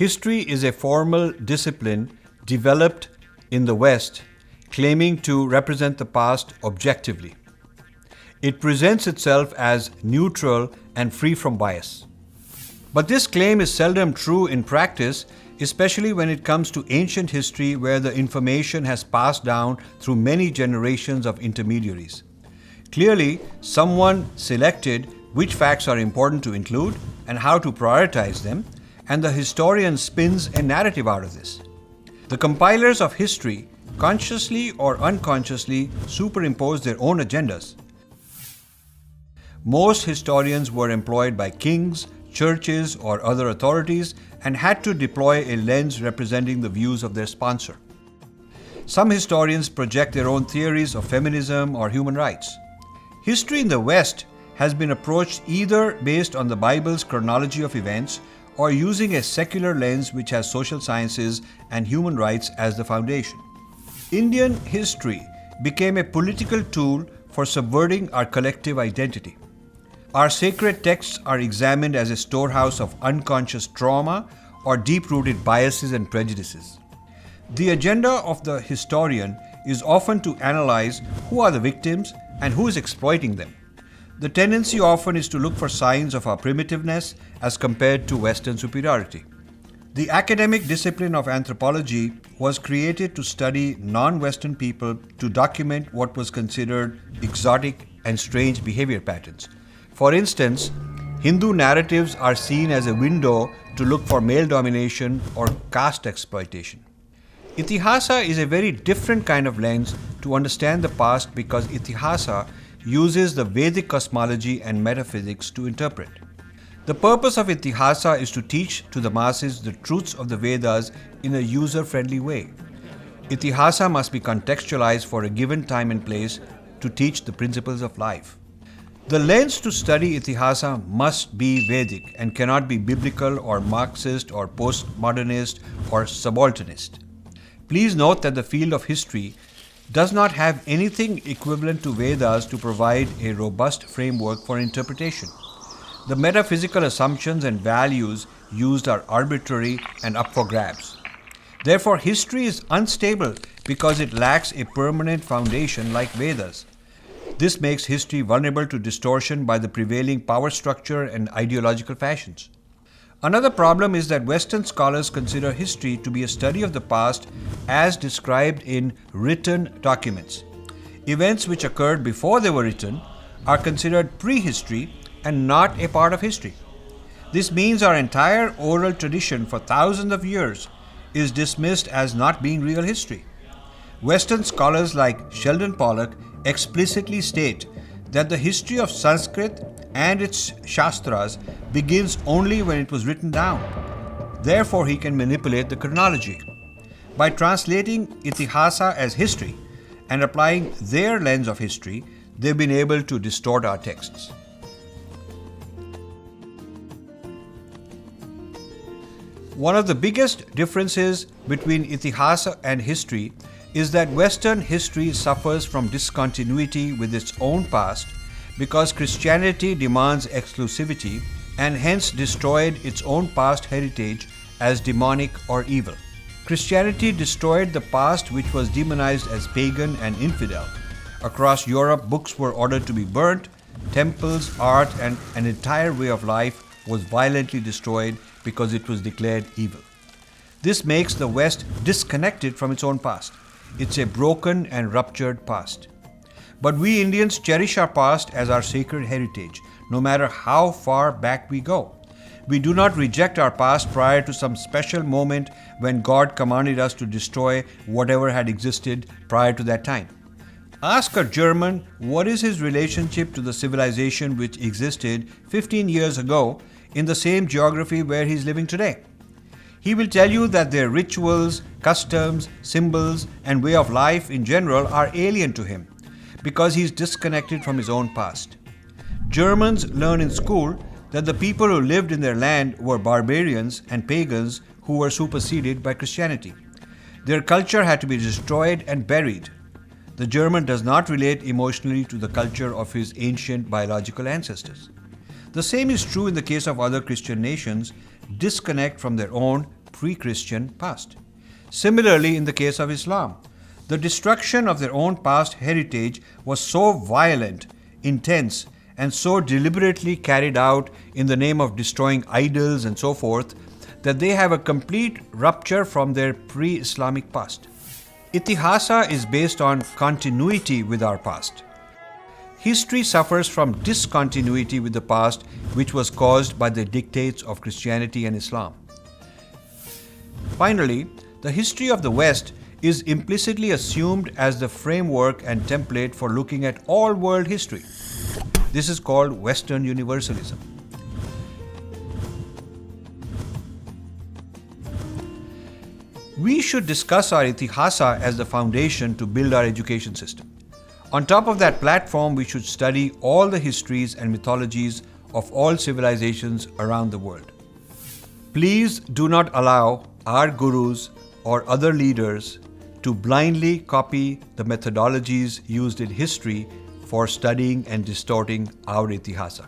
History is a formal discipline developed in the West, claiming to represent the past objectively. It presents itself as neutral and free from bias. But this claim is seldom true in practice, especially when it comes to ancient history where the information has passed down through many generations of intermediaries. Clearly, someone selected which facts are important to include and how to prioritize them, and the historian spins a narrative out of this. The compilers of history consciously or unconsciously superimpose their own agendas. Most historians were employed by kings, churches, or other authorities and had to deploy a lens representing the views of their sponsor. Some historians project their own theories of feminism or human rights. History in the West has been approached either based on the Bible's chronology of events or using a secular lens which has social sciences and human rights as the foundation. Indian history became a political tool for subverting our collective identity. Our sacred texts are examined as a storehouse of unconscious trauma or deep-rooted biases and prejudices. The agenda of the historian is often to analyze who are the victims and who is exploiting them. The tendency often is to look for signs of our primitiveness as compared to Western superiority. The academic discipline of anthropology was created to study non-Western people to document what was considered exotic and strange behavior patterns. For instance, Hindu narratives are seen as a window to look for male domination or caste exploitation. Itihasa is a very different kind of lens to understand the past because Itihasa uses the Vedic cosmology and metaphysics to interpret. The purpose of Itihasa is to teach to the masses the truths of the Vedas in a user-friendly way. Itihasa must be contextualized for a given time and place to teach the principles of life. The lens to study Itihasa must be Vedic and cannot be biblical or Marxist or postmodernist or subalternist. Please note that the field of history does not have anything equivalent to Vedas to provide a robust framework for interpretation. The metaphysical assumptions and values used are arbitrary and up for grabs. Therefore, history is unstable because it lacks a permanent foundation like Vedas. This makes history vulnerable to distortion by the prevailing power structure and ideological fashions. Another problem is that Western scholars consider history to be a study of the past as described in written documents. Events which occurred before they were written are considered prehistory and not a part of history. This means our entire oral tradition for thousands of years is dismissed as not being real history. Western scholars like Sheldon Pollock explicitly state that the history of Sanskrit and its Shastras begins only when it was written down. Therefore, he can manipulate the chronology. By translating Itihasa as history and applying their lens of history, they've been able to distort our texts. One of the biggest differences between Itihasa and history is that Western history suffers from discontinuity with its own past because Christianity demands exclusivity and hence destroyed its own past heritage as demonic or evil. Christianity destroyed the past, which was demonized as pagan and infidel. Across Europe, books were ordered to be burnt, temples, art, and an entire way of life was violently destroyed because it was declared evil. This makes the West disconnected from its own past. It's a broken and ruptured past. But we Indians cherish our past as our sacred heritage, no matter how far back we go. We do not reject our past prior to some special moment when God commanded us to destroy whatever had existed prior to that time. Ask a German what is his relationship to the civilization which existed 15 years ago in the same geography where he is living today. He will tell you that their rituals, customs, symbols, and way of life in general are alien to him because he is disconnected from his own past. Germans learn in school that the people who lived in their land were barbarians and pagans who were superseded by Christianity. Their culture had to be destroyed and buried. The German does not relate emotionally to the culture of his ancient biological ancestors. The same is true in the case of other Christian nations, disconnect from their own pre-Christian past. Similarly, in the case of Islam, the destruction of their own past heritage was so violent, intense, and so deliberately carried out in the name of destroying idols and so forth, that they have a complete rupture from their pre-Islamic past. Itihasa is based on continuity with our past. History suffers from discontinuity with the past, which was caused by the dictates of Christianity and Islam. Finally, the history of the West is implicitly assumed as the framework and template for looking at all world history. This is called Western Universalism. We should discuss our Itihasa as the foundation to build our education system. On top of that platform, we should study all the histories and mythologies of all civilizations around the world. Please do not allow our gurus or other leaders to blindly copy the methodologies used in history for studying and distorting our Itihasa.